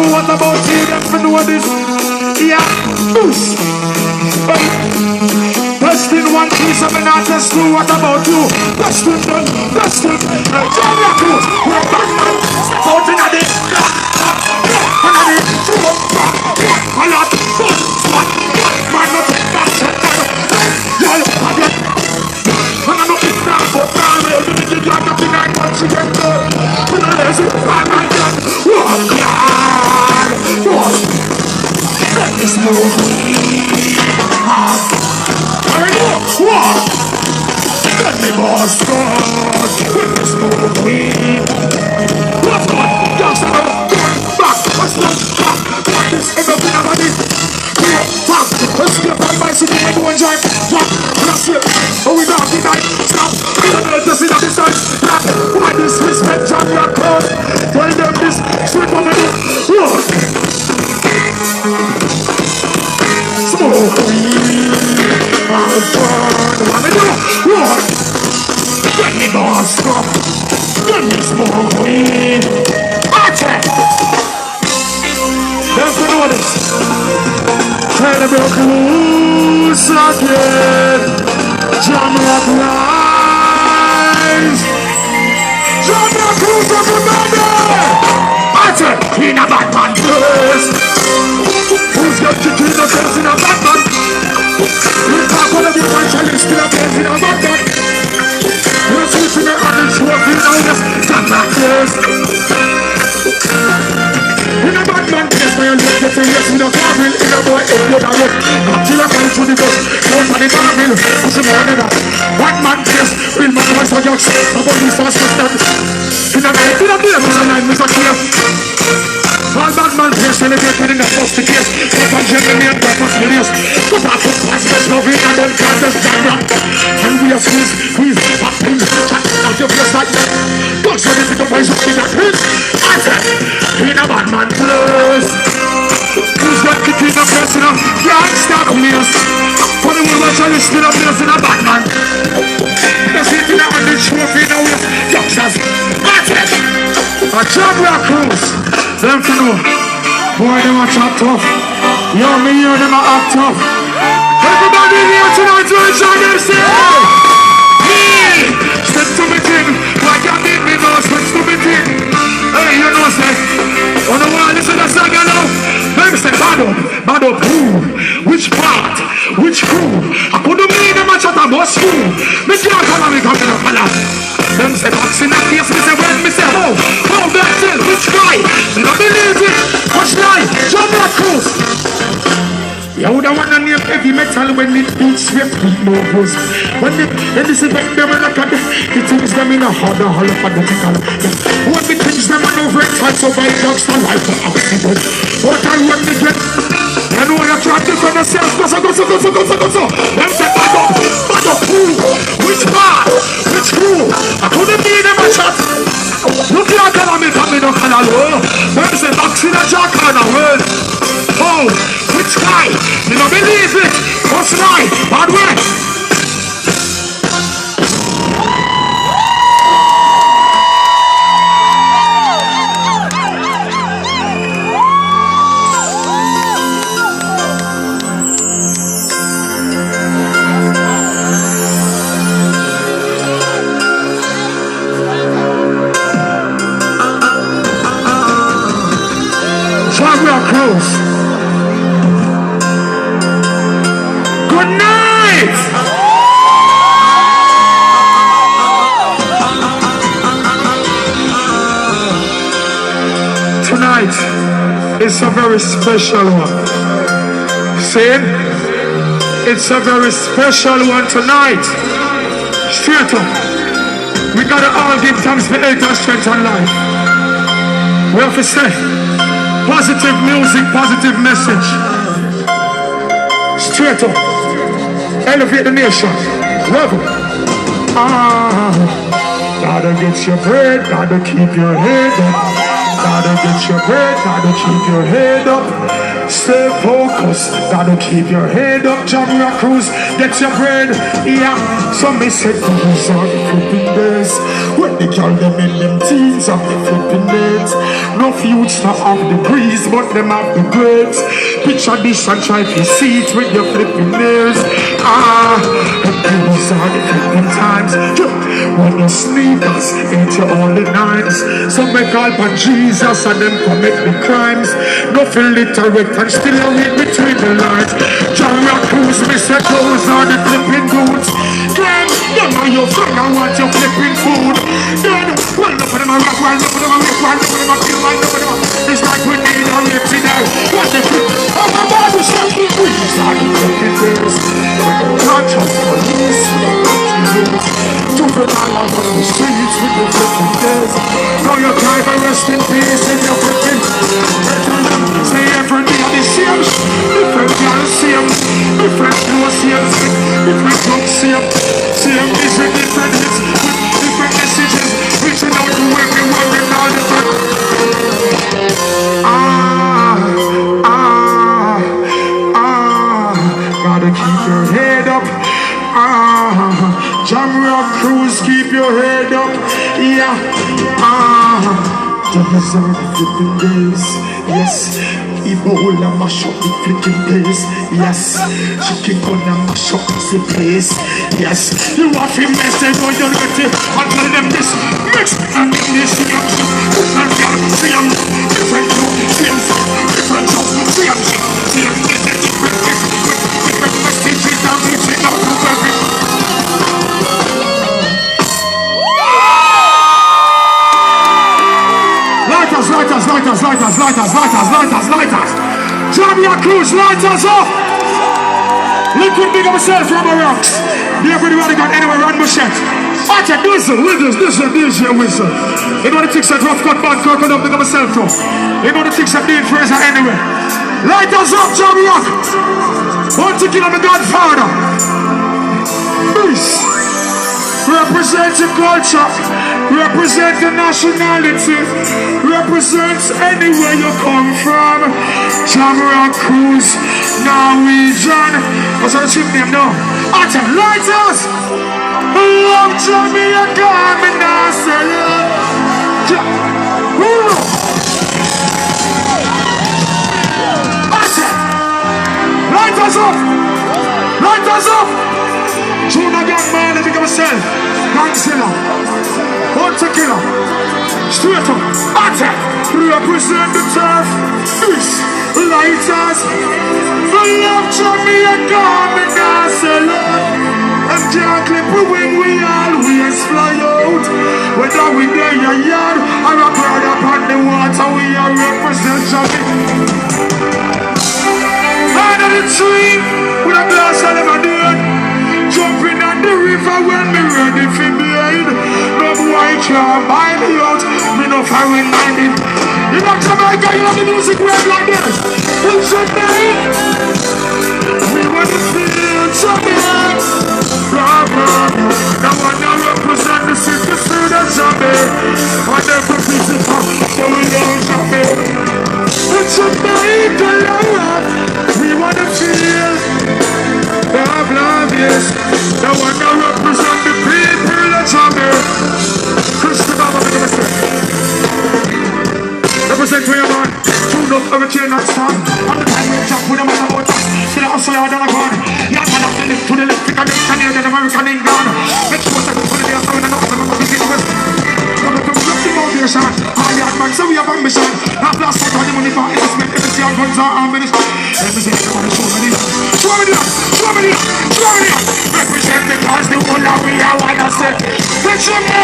What about you? Them for know this. Yeah, boost. Testing 1, 2, 7, artists 2. What about you? Testing done. Testing. Jamrock. We're back man. Step out in a day. A lot. Man, not take back. Y'all have it. And I'm not in that for family. You got nothing I want to get there. But I lazy. I'm done. Oh, God. Let this move. Let me boss God. Let this move. What's going on? Back. What's back? What is everything about it? Back. Let's get on my city and go and drive. Back. That's it. Oh, we don't tonight. Stop. Just in the side. Why this respect Jamrock cause? Tell them this. Straight on the roof. Smoke weed, I'm born. What me do? What? Let me boss up. Let me smoke weed. Attack! Don't you know this? Try to break loose again. Jamrock rise. Jamrock loose everybody. Attack! In a bad man first. Who's got to kill themselves in a bad man? We talk all of the evangelists still a place in a bad man. We're switching it on the trophy now, yes, Jamrock first. In a bad man place, where you look at the yes, with a carving in a boy, in the road. Until I come through the bus, don't panic on the mill, push him on the back. One man place, real man voice for jokes, about this fast that. In a night, in a day, was a line, Mr. Clear. All bad man place celebrated in the first case. But I'm genuinely and purpose millions. But I put pastors loving and then can't just Jamrock. And we are squeeze, popping, chat out your place like that. Don't show me to voice up in that hill. I said, in a bad man place. Who's got the king of place in a gangster place? For the woman shall you still up place in a bad man. The city now on the trophy now with youngsters. I said, a Jamrock cruise. Them to know, boy, them a chat tough. Yo, me hear them a act tough. Everybody here tonight, so it's on them say, hey, step to me thing. Why can't me know, step to me thing. Hey, you know, say, on the wall, listen to the song, you know. Let me say, bad up, who? Which part? Which crew? I couldn't mean them a chat about school. Me can't call me come to the palace. Them say, box in that case, me say, when me say, how that tell, which guy? Me don't believe it, which lie? Jamrock cruise. You would have want to name heavy metal when it beats with beat novels. When they see back them and look at the things them in a harder hall of a critical. When the things them and over it, try to buy drugs for life for accident. But I want to get, I know you're trying to for yourself, go. Them say, bad up, who? Which part? Which crew? I couldn't be them a chat. Look here, tell me, come in, no color. Them say, box in a jack on a world. Oh, Sky, you don't believe it. What's right? Bad way. Jamrock Cruise. Good night. Tonight is a very special one. See? It's a very special one tonight. Straight up. We gotta all give thanks for health and strength and life. We have to say, positive music, positive message. Straight up. Elevate the nation. Level. Gotta get your bread, gotta keep your head up. Gotta get your bread, gotta keep your head up. Stay focused, gotta keep your head up. Jamrock Cruise, get your bread, yeah. So me say those are the flipping days when they call them in them teens of the flipping days. No future of degrees, but them have the grades. Picture this and try to see it with your flipping nails. Those are the flipping times when your sneakers ain't your only nines. Some make all but Jesus and them commit the crimes. Nothing literate and still a read between the lines. Jamrock Cruise, Mr. Those are the flipping dudes. Then, them are your friend, I want your flipping food. Then, one up of them a rock, one up of them a rip, one up of them a kill, one up of them a... It's like we need a rip today. What the flip? Oh my God, we shall keep with these are the flipping days. Not just police, to put all out on the streets with the flipping days. Now you try to rest in peace in your flipping. Say every day the same. Different girl same. Different clothes same. Different looks same. Same vision, different hits with different messages. Reaching out to everyone with all different. Gotta keep your head up. Jamrock Cruise, keep your head up. Yeah. Those are the flipping days. Yes. Ebola mash up the flipping days. Yes. Chicken gonna mash up the place. Yes. You have to message on your dirty and tell them this. Mix and this. Different girl, same. Different look, same. Different look, same. Same. Different messages and reaching out to everyone. Lighters. Jamrock Cruise, lighters up. Liquid big up yourself from the rocks. Everybody got anywhere run machete. Watch it, this whistle. You know the things that rough cut bad cork up, big up yourself from. You know the things that Dean Fraser anyway. Lighters up, Jamrock. Want to kill my Godfather. Peace. Represent your culture, represent your nationality, represents anywhere you come from. Jamrock Cruise, Norwegian. What's our ship name now? Atta Lighters! Love Jamaica, me now say Atta! Lighters up! Lighters up! June again, man, let me go myself. Gangzilla, Hunter Killer, straight up, attack, represent the turf. This, lighters, for love Jamaica, me now say love. And can't clip when we always fly out. Whether we there your yard or a crowd upon the water, we are represent Jamaica. Under the tree, with a glass of lemonade. Jumping on the river when me ready for bleed. No boy can't buy me out, me no foreign minded. You know Jamaica, you know the music wave like this. It's a day, we want to feel Jamaica. Now I now represent the city street of Jamaica. I never visit her, so we don't Jamaica. It's a Jamaica, we want yard and a gun. Yeah, man, I'm to the left, pick a left, Canadian, American, England. Make sure that you're going to be a sound and up, and I'm going to be the west. Come to the foundation. All yard man, so we have ambition. Not last night, the money for investment, everything on guns are ammunition. Let me see if you want to show me this. Show me this, show me this, show me this. Represent the cause, the whole of we are one and say, picture me.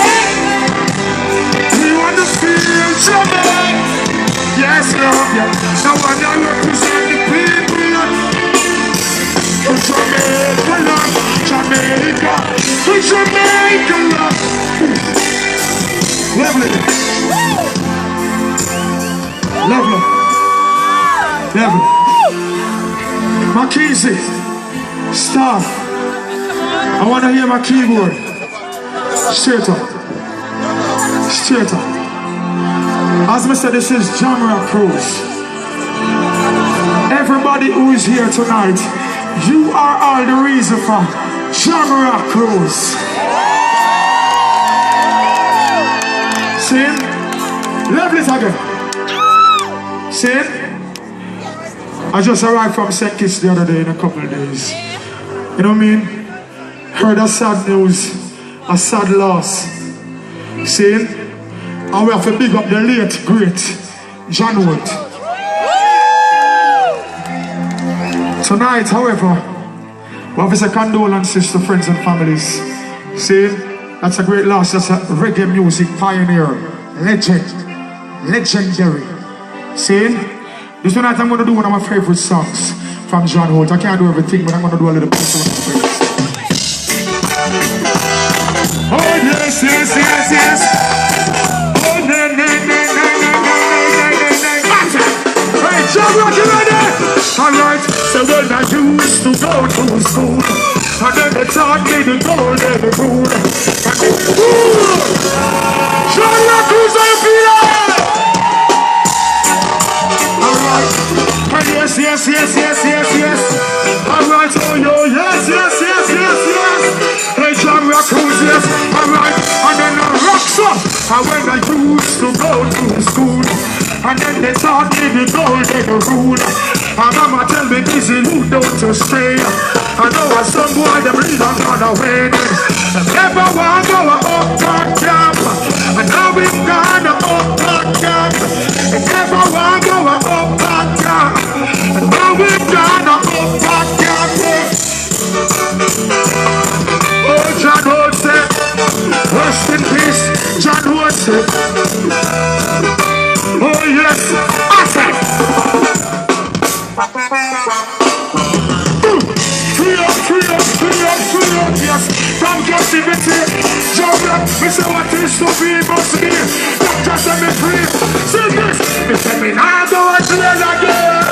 We want to feel Jamaica. Yes, love, yeah. Now I represent the people. Jamaica, love, Jamaica. We Jamaica, love. Lovely. Lovely. Lovely. Mackenzie, stop. I want to hear my keyboard. Straight up. Straight up. As I said, this is Jamrock Cruise. Everybody who is here tonight, you are all the reason for Jamrock Cruise. See? Lovely again. See? I just arrived from St. Kitts the other day in a couple of days. You know what I mean? Heard a sad news, a sad loss. See? And we have to big up the late, great Jamrock. Tonight, however, we have to say condolences to friends and families. See, that's a great loss. That's a reggae music pioneer, legend, legendary. See, this tonight I'm going to do one of my favorite songs from Jamrock. I can't do everything, but I'm going to do a little bit of one of my favorites. Oh yes, yes, yes, yes. Jamrock, you ready? Alright, so when I used to go to school, and then they taught me the golden rule. Jamrock, who's up here? Alright, yes, yes, yes, yes, yes, yes. Alright, oh yo, yes, yes, yes, yes, yes. Hey, Jamrock, who's yes? Alright, and then I rocks up. And when I used to go to school, and then they taught me the golden rule. And mama tell me, busy, look down to stray. I know a some boy, them lead on the way. Never want to go up that camp. And now we've gone up that camp. Never want to go up that camp. And now we've gone up that camp. Oh, John Wood said, rest in peace, John Wood said. Oh yes, I said. Free up, free up, free up, free up, yes. From captivity, Jamrock, me say what is to be must be. Doctor set me free. See this, me say me now go and jail again.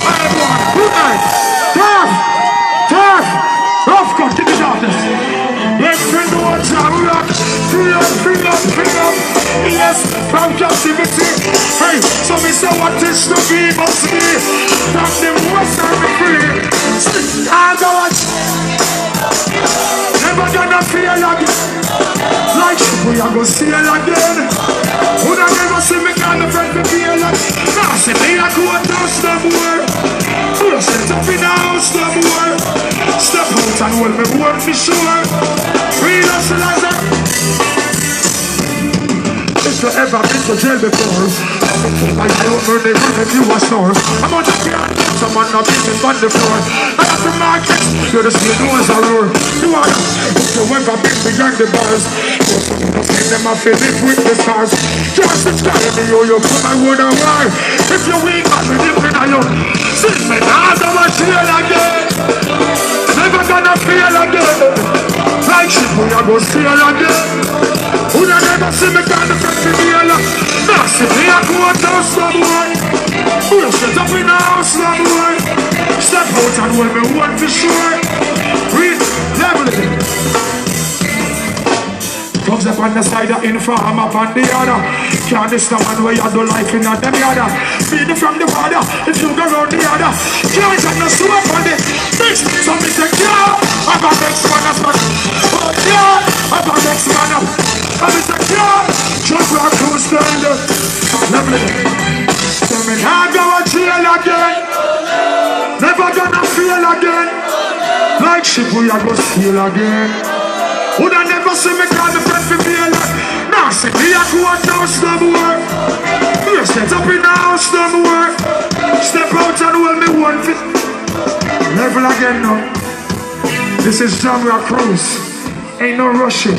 I want, tough, tough, rough cut, get it out this. Let's bring the one Jamrock. Free up, free up, free up. Yes, from captivity. Hey, so me say what is to be must be. From them west and me free. I go watch. Never gonna feel again. Like we are gonna see it again. Would I never see me kind of friend to feel like. Now see me I go and touch the boy. Push it up in the house the boy. Step out and hold me word for sure. Real hustlers. If you ever been to jail before, I don't know they run if you a snore. I'm on the ground, someone not beating on the floor. I have to market, you're the same ones I roar. You are the, if you ever been behind the bars, you're them I feel live with the stars. Just the sky in the yo-yo, come I wonder why. If you're weak, I'll be living alone. Since me now, I'm a jail again. Never gonna feel again. Like shit, we are gonna steal again. Who da never see me kind of friend to me alone? Now see me I go and tell some boy. Who da set up in the house, some boy. Step out and hold me one for sure. Read, level it. Comes up on the side of inform up on the other. Can't this the man where you do life in a them yada. Feed it from the water, if you go round the other. Can't get no soup on the mix. So me say, yeah, I'm a next man up. Oh yeah, I'm a next man up. I'm a next man up. Jamrock who's standing. Lovely. Tell me now go and jail again. sail again. Like ship we a go sail again. Would I never see me call the friend for me like. Now see me a go and now stop work. Me a set up in the house stop work. Step out and hold me one fit. Level again now. This is Jamrock Cruise. Ain't no rushing.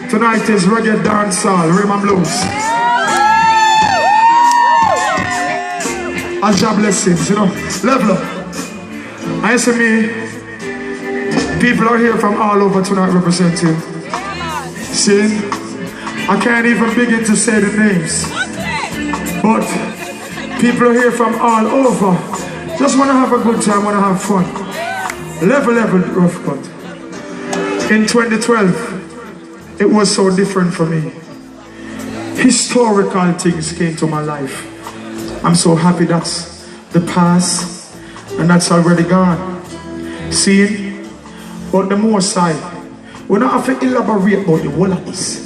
Tonight is reggae dancehall, rhythm and blues. As your blessings, you know. Level up. I see me. People are here from all over tonight representing. See? I can't even begin to say the names. But people are here from all over. Just want to have a good time, want to have fun. Level, rough cut. In 2012, it was so different for me. Historical things came to my life. I'm so happy that's the past and that's already gone. See, but the more side, we don't have to elaborate about the whole of this.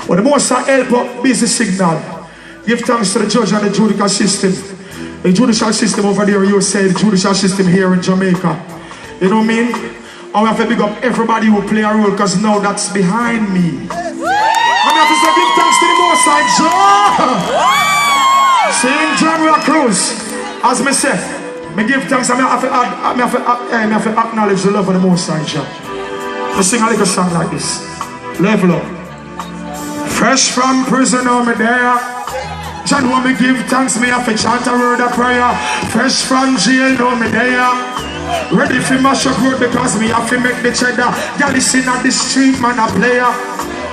But the more side help up busy signal. Give thanks to the judge and the judicial system. The judicial system over there, you say the judicial system here in Jamaica. You know what I mean? And we have to big up everybody who play a role because now that's behind me. And we have to say give thanks to the more side, Joe. Saying Jamrock Cruise, as me say, me give thanks. I have to acknowledge the love of the Most High Jah. Me sing a little song like this. Level up. Fresh from prison, oh me there. John want me give thanks. Me have to chant a word of prayer. Fresh from jail, oh me there. Ready for mash up road because me have to make the cheddar. Y'all listen at the street, man, a player.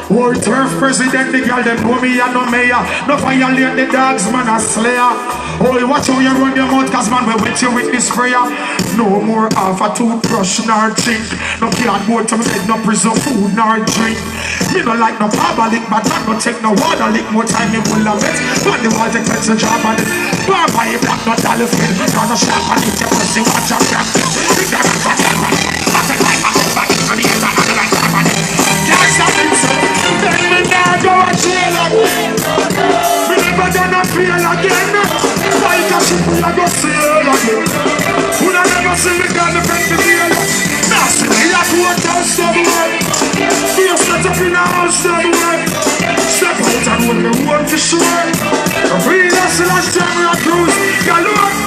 World turf president, the girl them know me and no mayor. No violate the dogs, man, a slayer. Oh, watch how you run your mouth, cause man, we with you with this prayer. No more half a toothbrush, nor drink. No cardboard to me head, no prison food, nor drink. Me no like no barber lick, but man, no take no water lick. More time me full of it. Man, the water takes a job on it. Barber, you black, not all of it. Not a shop on it, you pussy, watch your practice. You got to fuck it, man. I take my back, on the end, I like that, man. Can't stop it, so. Then me now go and jail again. Me never gonna feel again. Like a ship we a go sail again. Would I never see me girl the friend to jail. Now see me a go and down somewhere. Be a set up in a house somewhere. Step out and hold me one for sure. The real hustlers Jamrock Cruise. Galore.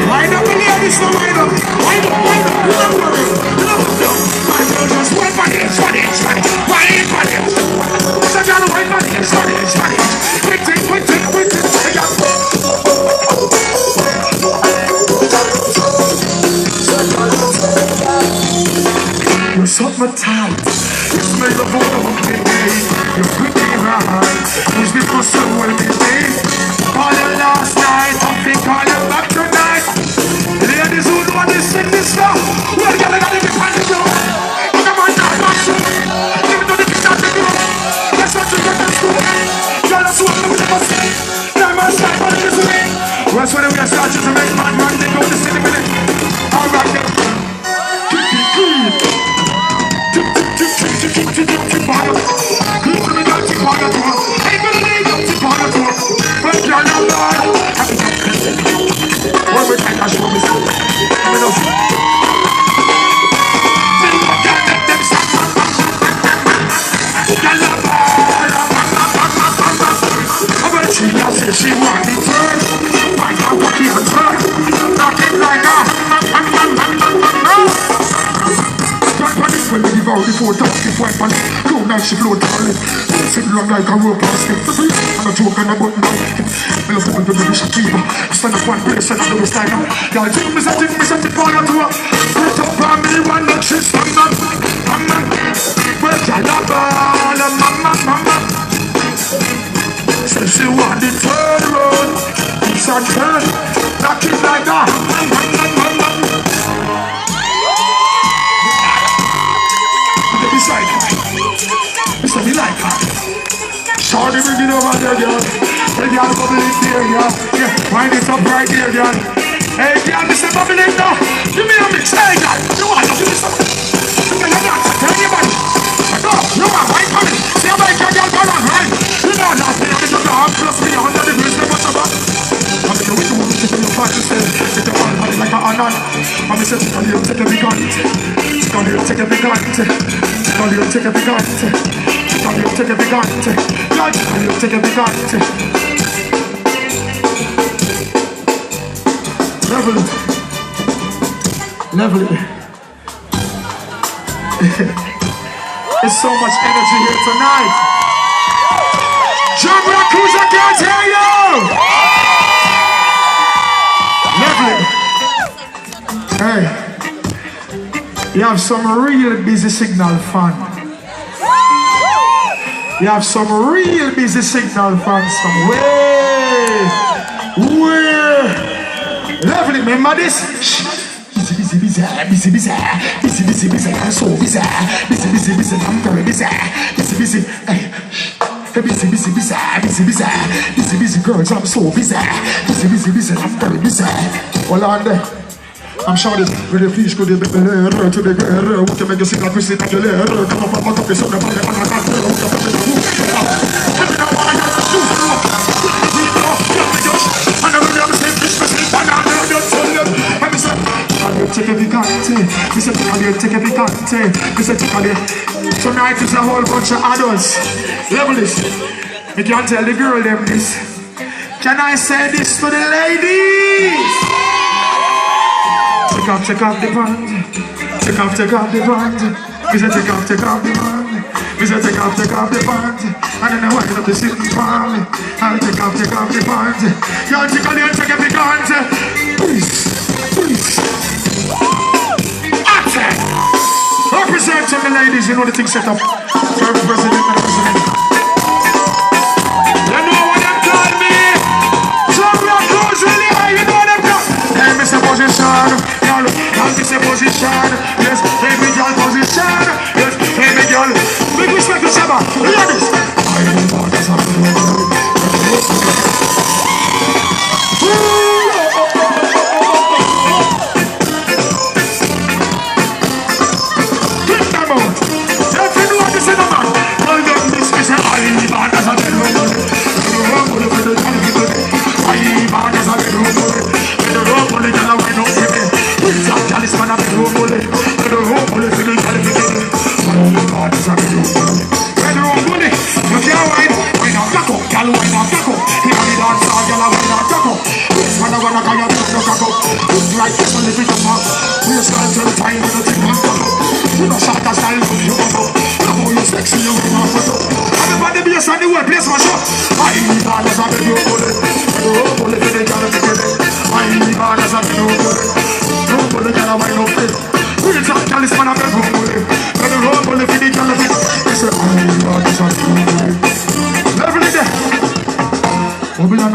Wind up, ladies, so wind up. Wind up, don't worry. Wind up, just wait for this, for this, for this. Wind for this. So down, wait for this, for this, for this. Wait it. You suck my tight. You smell the water of me. You put me right. Who's the person with me? Call you last night. I think call you back tonight. Ladies who know this in this stuff. Well, you gotta get it on the floor. Come on, now, not so. Give me to the kids at the door. That's what you get to do. You're not so what we never say. Now my side, but it's me. What's when we are starting to make man run? They go to city minute. All right, then. She want me turn, find out what you turn, knock it like that. When we devour the 4,000 weapons, no night she blow darling. Sit long like a rope and skip the beat. I'm a joke and a button down. Me love people to do this keeper. Stand up one place and do a stand up. Y'all think me set it for you to a. Put up on me one that she's mama. Well, y'all love all of mama. Said she want the turn road. It's a turn. Knock it like that. Listen, me like that. Shorty, bring it over there, girl. Bring it over there, girl. Yeah, wind it up right there, girl. Hey, girl, Mr. Bubbling now. Give me a mix. Hey, girl, you want to give me some? You can have that. Tell anybody. No, you are right coming. See how I can get one on right. You know that thing I'm in the dark. Plus me 100 degrees, never shut up. I'm in the window, take a look at yourself. Take a one body like a anon. I'm in the take a little, take a big gun. Take a little, take a big gun. Take a little, take a big gun. Take a little, take a big gun. Take a little, take a big gun. Level it. Level it. There's so much energy here tonight. Jamrock, I can't hear you. Level it. Hey, you have some real busy signal fun. You have some real busy signal fans from way. Lovely, remember this? Busy, I'm so busy. Busy, I'm very busy. Busy, hey. Busy, girls, I'm so busy. Busy, I'm very busy. Hold on there. I'm shouting, when the fish go to the letter, to the girl, what can make you sing like we sit at the letter? Come up and up, so the body, and I take every content. We said take every content. We said tonight is a whole bunch of adults. Level this. You can't tell the girl them this. Can I say this to the ladies? Take off the band. Take off the band. We said take off the band. We said take off the band. And then I wind up the sitting palm. I'll take off the band. Y'all take every content. Please. Representing the ladies, you know the thing set up. Every president and president. You know what them call me? Jamrock goes really high, you know them call. Hey, Mr. Position, y'all, Mr. Position. Yes, baby girl position. Yes, baby girl. Big respect to Shabba. Hear this.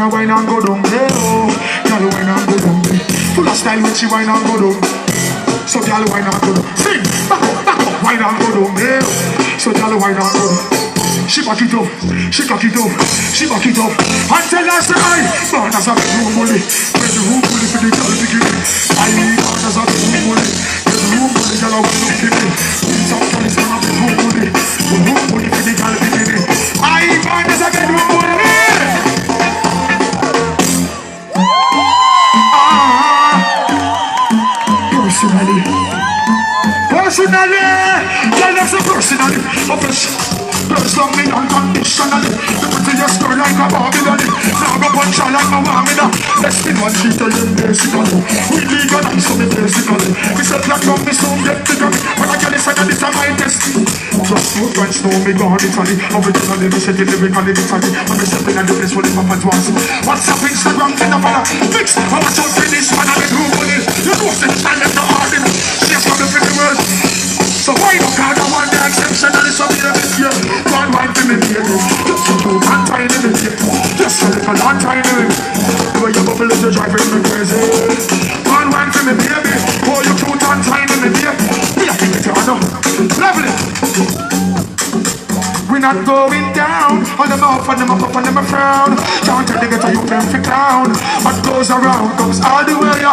Wine and go down there, oh. Girl, wine and go down there. Full of style when she wine and go down. So girl, wine and go down. Sing, back up, wine and go down there. So girl, wine and go down. She back it up, she cock it up, she back it up. Until I say, I born as a bedroom bully. Bedroom bully for the girl to give me. I born as a bedroom bully. Bedroom bully, girl, I want to give me. Some girl is gonna bedroom bully. Bedroom bully for the girl to give me. I born as a bedroom bully. Personally, tell us personally. Girls love me unconditionally. The prettiest girl like a Babylon. Now go punch her like a Wamina. Let's spin one sheet of you basically. We legalize so me basically. We say platinum, me so get bigger. When I get this, I got this, I might test. Just two friends know me gone Italy. Originally, me said it lyrically Italy. I'm the stepping at the place where the papa was. What's up Instagram, finna follow. Mix, I was out for this man, I'm in room money. You know, since time is not hard. She's coming for the world. So why not call the one the exceptionally so yeah. One wine for me, baby. Just a two one time in it. Just a little long time in it. The way you bubble is driving me crazy. One wine for me, baby. Oh, you two one time in it, baby. We are in it, I know. Lovely. We're not going down. On them off and them up and them a frown. Can't tell the ghetto you them fi clown. What goes around comes all the way.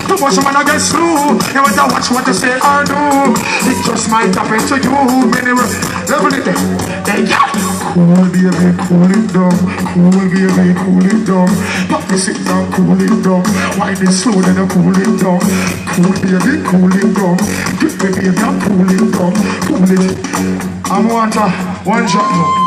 Too much man I get slew. You want to watch what you say or do. It just might happen to you. Anyway, level it there. Yeah. Cool baby, cool it down. Cool baby, cool it down. Pop the sit down, cool it down. Wind it slow, then I cool it down. Cool baby, cool it down. Give me baby, I'm cool it down. Cool it. I want one shot now.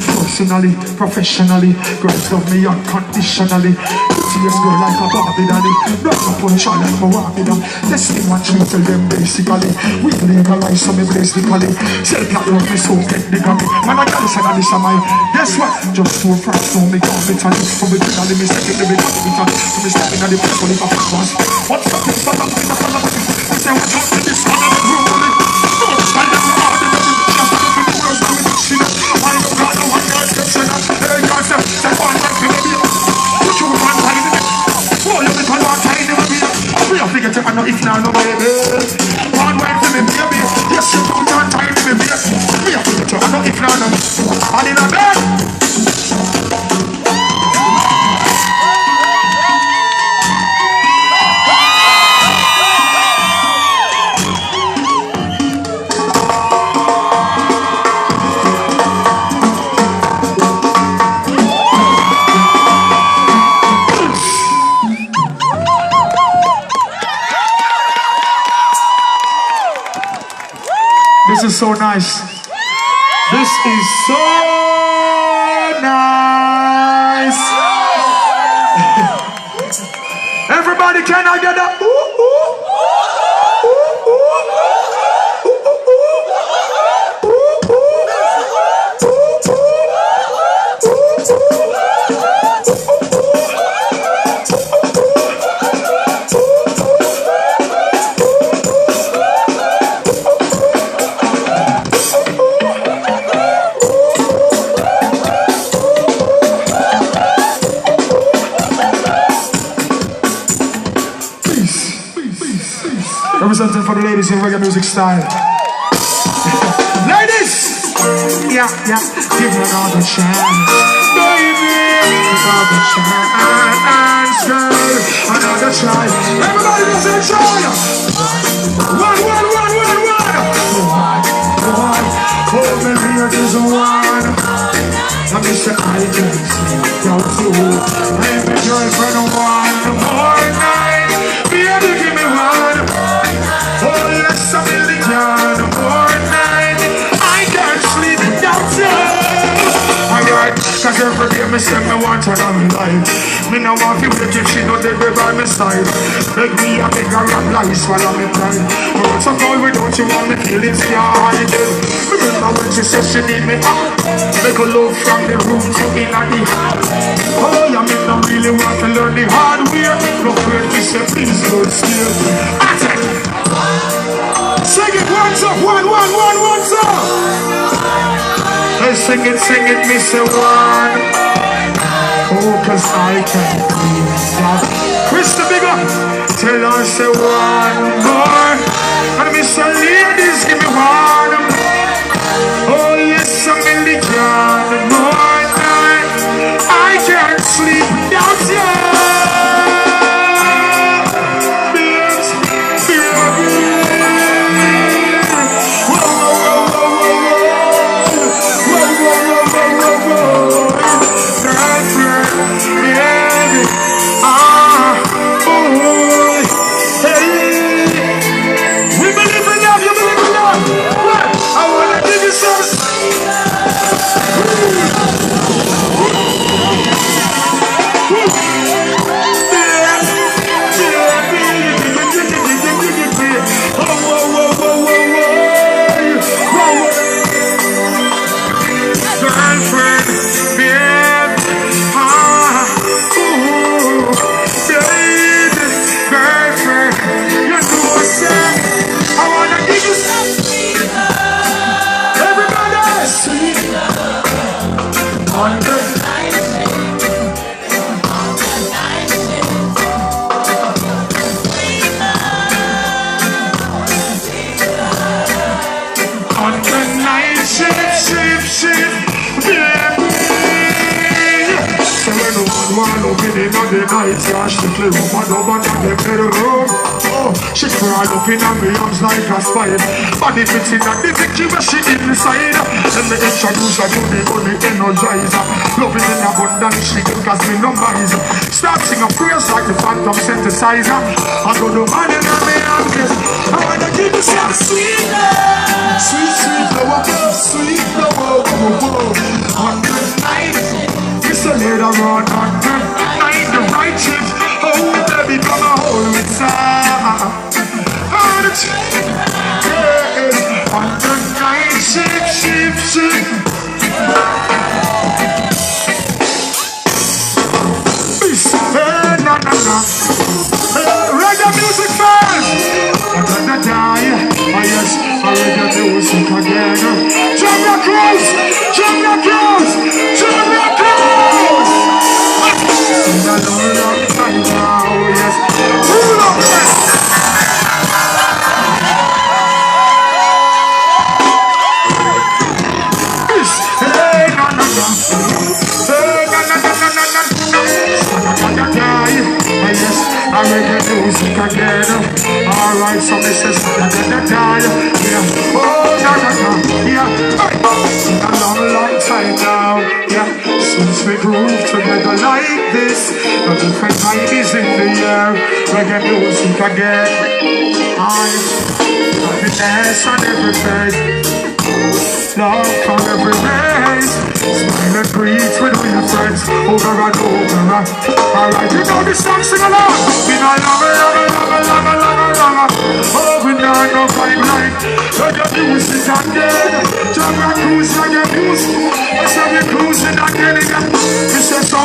Personally, professionally, girls love me unconditionally. Tears go like a Barbie daddy. Rock up on shot like a Barbie daddy. Testing one true tell them basically. We legalize some basically. Sell black love me so technically. Man I gotta say that this is my. Guess what? Just so fast so me got it and just from the middle me second me got it and from me stepping at the place when it was. What's up this one? I say what's up with this one? I know if now no baby. One word for me baby. Yes you put on time to me baby. Me a put you. I know if now no. And in a bed. This is so nice. This is so nice. Everybody, can I get up? Representing for the ladies in reggae music style. Ladies! Yeah, give me another chance. Baby! Another chance, girl. Another try. Everybody let's enjoy! One. Hold me here, there's one. Let me say I can see down to. I'm a girlfriend one more night. Baby, give me one. Oh yes, I'm in the yard more night. I can't sleep without you. Alright, cause every day me say me want another life. Me no want to wait till she not dead by my side. Make me a bigger rap lies while I'm in pride. But so cold without you want me feelings can't hide it. Remember when she said she need me up. Make a love from the room to in at the heart. Oh, you make them really want to learn the hard way. No friend, me say please don't steal. I said sing it once up, one up. Hey, sing it, me say one. Oh, cause I can't believe that. Chris the big up, tell her say one more. And me say ladies, give me one. Oh yes, I'm in the yard more night. I can't sleep without you. We believe in love, you believe in love. want loving in the night. Yeah, she clear up and over and them bedroom. Oh, she crawl up in my arms like a spider. Body fits in the victory where she inside. Let me introduce her to the only energizer. Loving in abundance, she can cause me numbers. Start sing a praise like the phantom synthesizer. I go to man in my arms. I wanna give you some sweet love. Sweet, sweet flower, sweet flower. On the night, it's a later on the night, the right chick. Oh, baby, come on, hold me tight. On the yeah, on the night, ship. Reggae music fans! I'm gonna die. Oh yes, I reggae music again. Jamrock Rose! Jamrock Rose! Jamrock Rose! It's a long time now, yes. Pull up this! Hey, no. I reggae music again. Alright, so this is die. Yeah. Oh, no. Yeah. A long time now. Yeah. Since we groove together like this, a different vibe is in the air. Reggae music again. Happiness on every face. Love on every face. Smile and breathe with all your friends. Over and over. Alright, you know this song, sing along. We know love. Oh, we know no vibe like. Reggae music again. Jamrock cruise, reggae music. I say we cruising again. This is so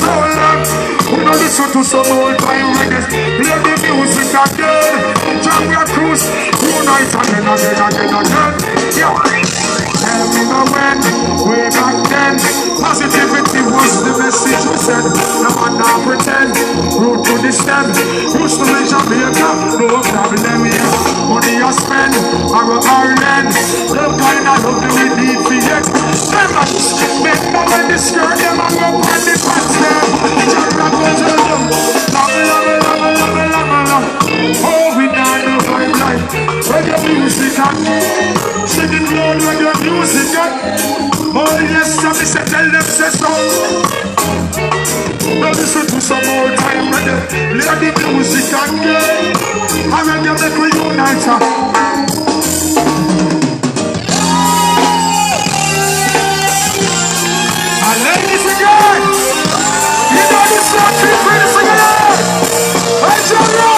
long. We know listen to some old time reggae. Play the music again. Jamrock cruise. One night again. Yeah. Tell me no when, way back then. Positivity was the message we said. No one now pretend. Root to the stem. Used to reach Jamaica, no problem here. Money I spend, Ireland. No kind of love we need for yet. Remember when the skirt them and go on the pants them. Jamrock will tell them. Love. Oh, we not no vibe like reggae music and singing loud reggae music and oh yes, I said tell them say so. Now listen to some more time reggae. Lady music and I reggae make we unite. And ladies again, you know this song, feel free to sing along. Hey Jamrock!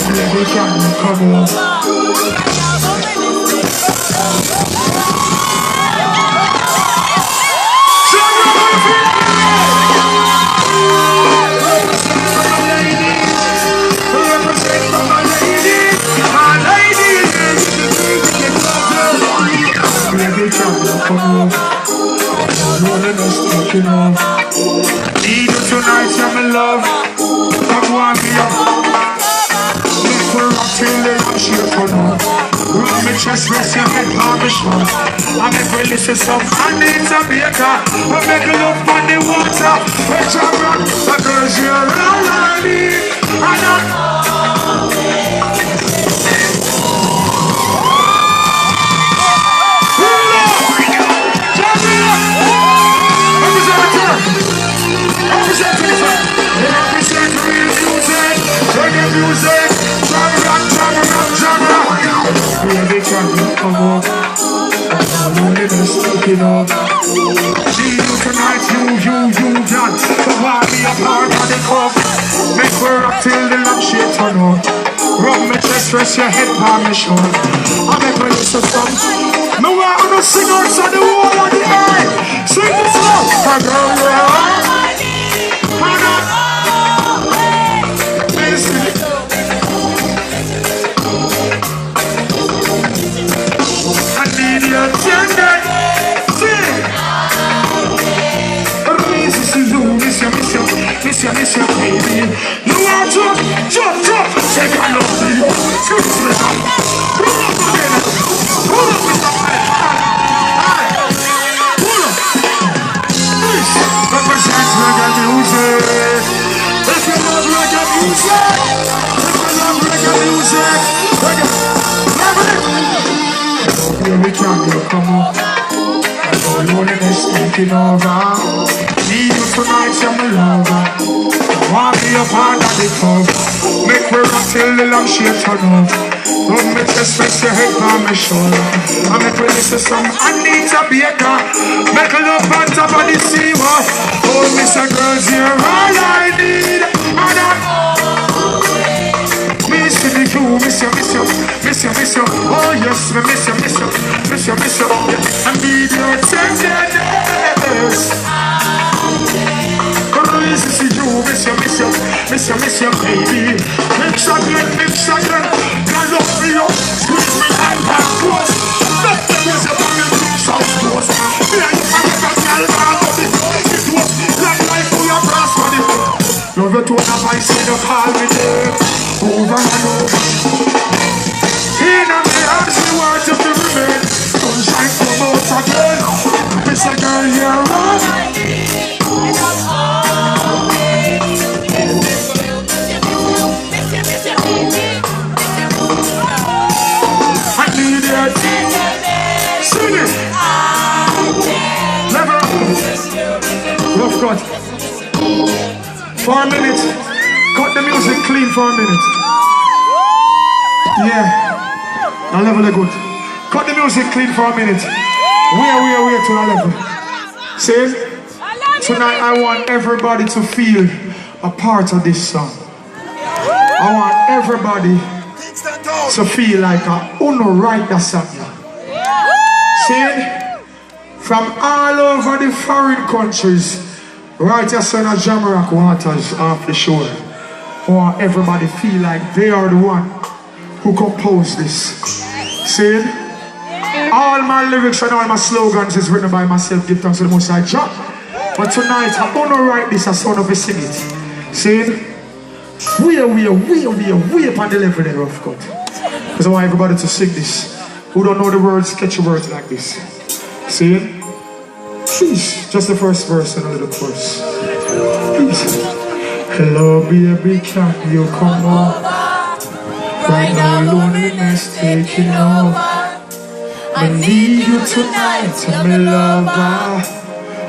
Baby, can you come on? Need you tonight, yeah, my love. Come on, me up. Make her rock till the rock shake for now. Rub me chest, rest your head, palm me shoulder. I make her listen some honey in Jamaica. I make her love on the water. When Jamrock, the girls here all I need. I don't. Music, Jamrock. Baby, can you come on? I'm loneliness taking off. See you tonight, you got the body apart on the cup. Make her rock till the lamp shade turn on. Rub my chest, rest your head on my shoulder. I make her listen some. No way I'm gonna sing out on the wall of the earth. Sing this song. Miss you, baby. You want to jump, take a look. Excuse me, pull up again. Pull up with the fire. Pull up. This represents taking over. Need you tonight, you're my lover. Want me a part of the club. Make me rock till the lamp shade turn off. Rub me chest, rest your head on my shoulder. I make me listen some Anita Baker. Make a love on top of the sea wall. Oh, Mr. Girls, you're all I need. And I'm miss you, miss you, miss you, miss you, miss you. Oh yes, me miss you, miss you, miss you, miss you. I need your tenderness. Miss you, miss you, miss you, miss you, miss you, baby. Mix again, mix again. I love you, squeeze me like that close. Let me miss you, but you do so close. Yeah, you can make a girl out of it. It was like life for your brass body. Love you to have I say you call me there. Over and over. In my arms, you want to be remain. Sunshine come out again. Miss a girl, you're right. Sing it! Never. Rough cut. For a minute. Cut the music clean for a minute. Yeah. Now level it good. Cut the music clean for a minute. Where to a level. See? Tonight I want everybody to feel a part of this song. I want everybody to feel like a uno write that song. See? From all over the foreign countries, right as son of Jamrock waters off the shore. I want everybody feel like they are the one who composed this. See? All my lyrics and all my slogans is written by myself. Give thanks to the Most High Jah. But tonight I'm gonna write this as son of a sing it. See? We up on the level there, rough cut. Because I want everybody to sing this. Who don't know the words, catch your words like this. See it? Please, just the first verse and a little chorus. Please. Hello, baby, can you come over? Right now, loneliness taking over. I need you tonight, my lover.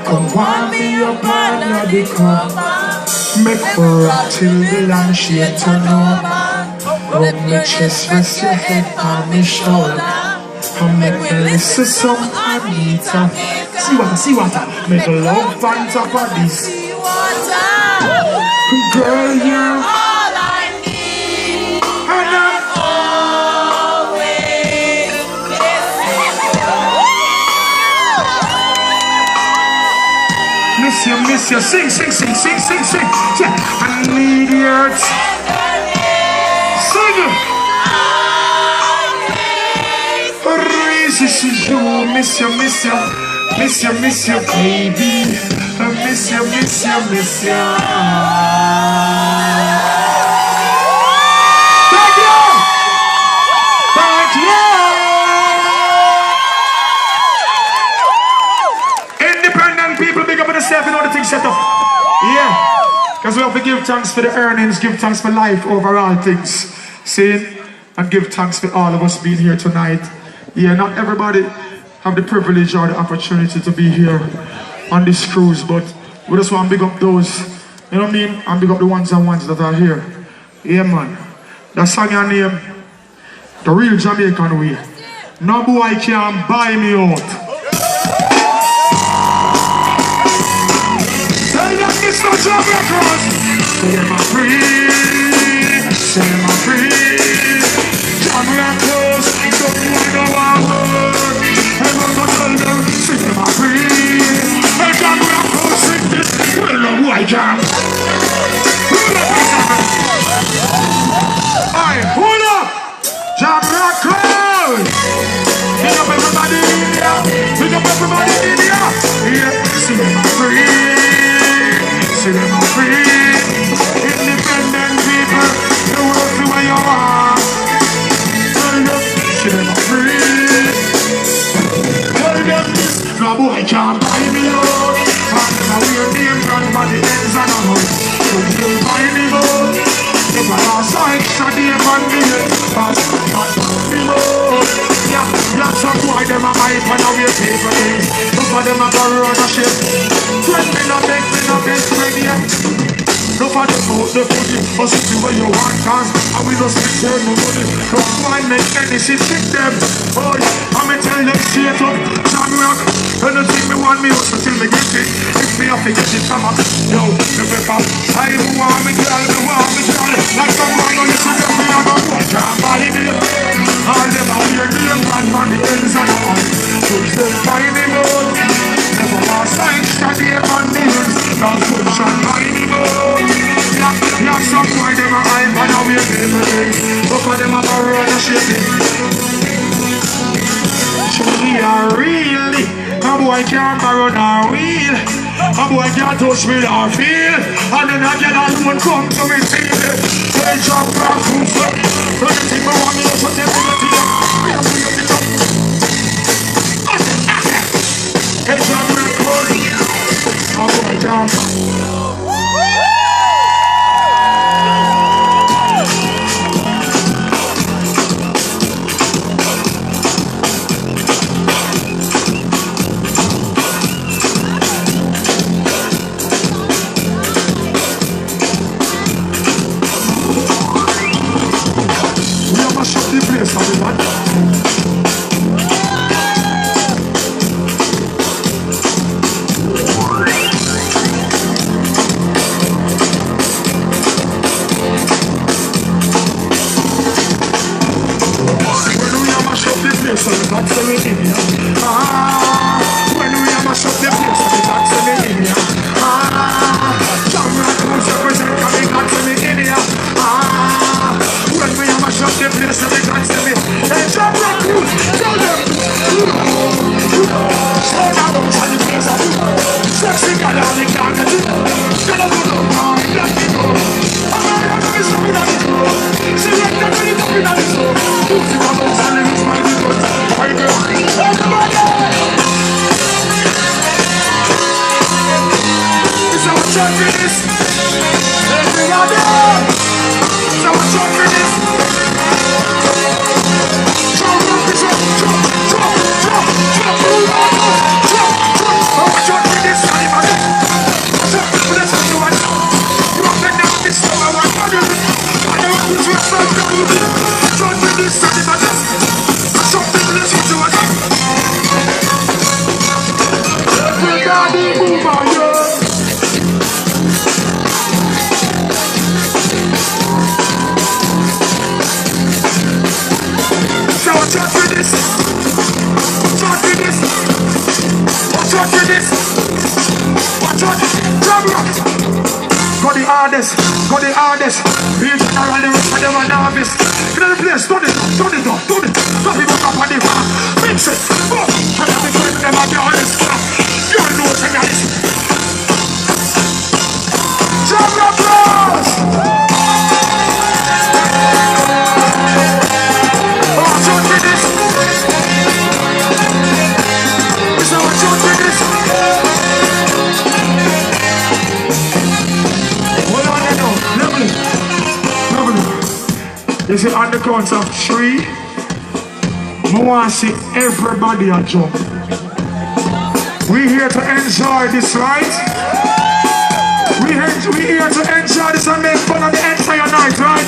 Come want me up on the cover. Make for rock till the lamp shade turn over. Rub me chest, rest your head on my shoulder. And make me listen some Anita. See water. Make love on top of this. Girl, you're all I need. And I'm always miss you. Sing. I need your sing it. This is you, miss you, baby. I miss you. Thank you. Independent people, big up on yourself, you know the thing set up. Yeah. Because we have to give thanks for the earnings, give thanks for life over all things. See? And give thanks for all of us being here tonight. Yeah, not everybody have the privilege or the opportunity to be here on this cruise, but we just want to big up those, you know what I mean? And big up the ones that are here. Yeah, man. That song your name, the real Jamaican way. No boy can buy me out. Tell them it's not Jamrock. Say them I'm free. Say them I'm free. Jamrock. Don't want no word. I'm gonna tell them, sing them a free. I can't go sing this. Well, no, I can't. Alright, hold up. Jamrock. Pick up everybody in here. Yeah, sing them a free. Sing them a free. Independent people, the world the way you are. No boy can't buy me out. And I wear name brand by the ends and a hood. So you buy me out. If I lost sight, so they man me head. But me out. Yeah. Some boy them a hype and a wait for things. Some of them a borrow and a shit. Friend me no make me no best friend yet. No for the food, the food, or something where you want cause I will just return the money. Don't mind make any shit, pick them. Oh yeah, I'ma tell them straight up. Jamrock, anything me want me also till me get it. If me have to get it from up, yo, the paper. I want me girl, me want me girl. Like someone on the street, me a go can't buy me. All them out here, them man on the ends of the arm. So they buy me more. Never was like study on the hills. Now function buy me more. Yeah, some boy them a hype and a wait everything. But for them a borrow and a shitting. She a really a boy can't borrow no wheel. A boy can't touch me or feel. And then again alone come to me feel it. Say Jamrock who's up. Anything me want me to put them in the team. We have to get it up. Hey Jamrock a boy can't. When we are mash up the place, the tax in the India. Jamrock who's represent coming back to me India. When we are mash up the place, the tax in me. Hey Jamrock who's, tell them. Slow down, don't try to place of you. Sexy girl, all the gang that you. Get up on the bar, let me go. I'm going to stop it at the door. Select them when it's up in the door. Who's the one who's selling his mind in the Go the hardest, be general, the rest of them are novice. In the place, turn it up. Stop it up on the bar, mix it, fuck. And I'm going to them and be honest. You know what's in this. Jamrock Bros! Oh, jump with this. Is that what jump with this? You see, on the count of 3, I want to see everybody a jump. We here to enjoy this, right? We here to enjoy this and make fun of the entire night, right?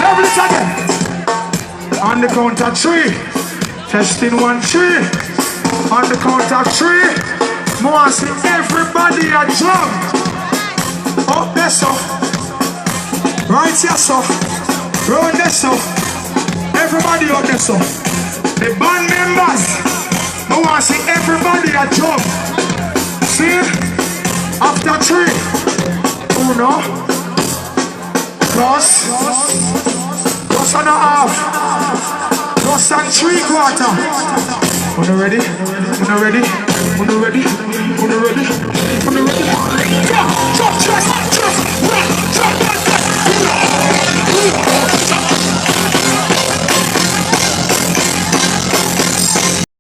Level it again. On the count of 3. Testing 1, 3. On the count of 3. I want to see everybody a jump. Up there, so. Right here, so. Round this up, everybody on this up. The band members, I want to see everybody a jump. See? After 3, 1, plus and a half, plus and 3/4. Una ready? Jump,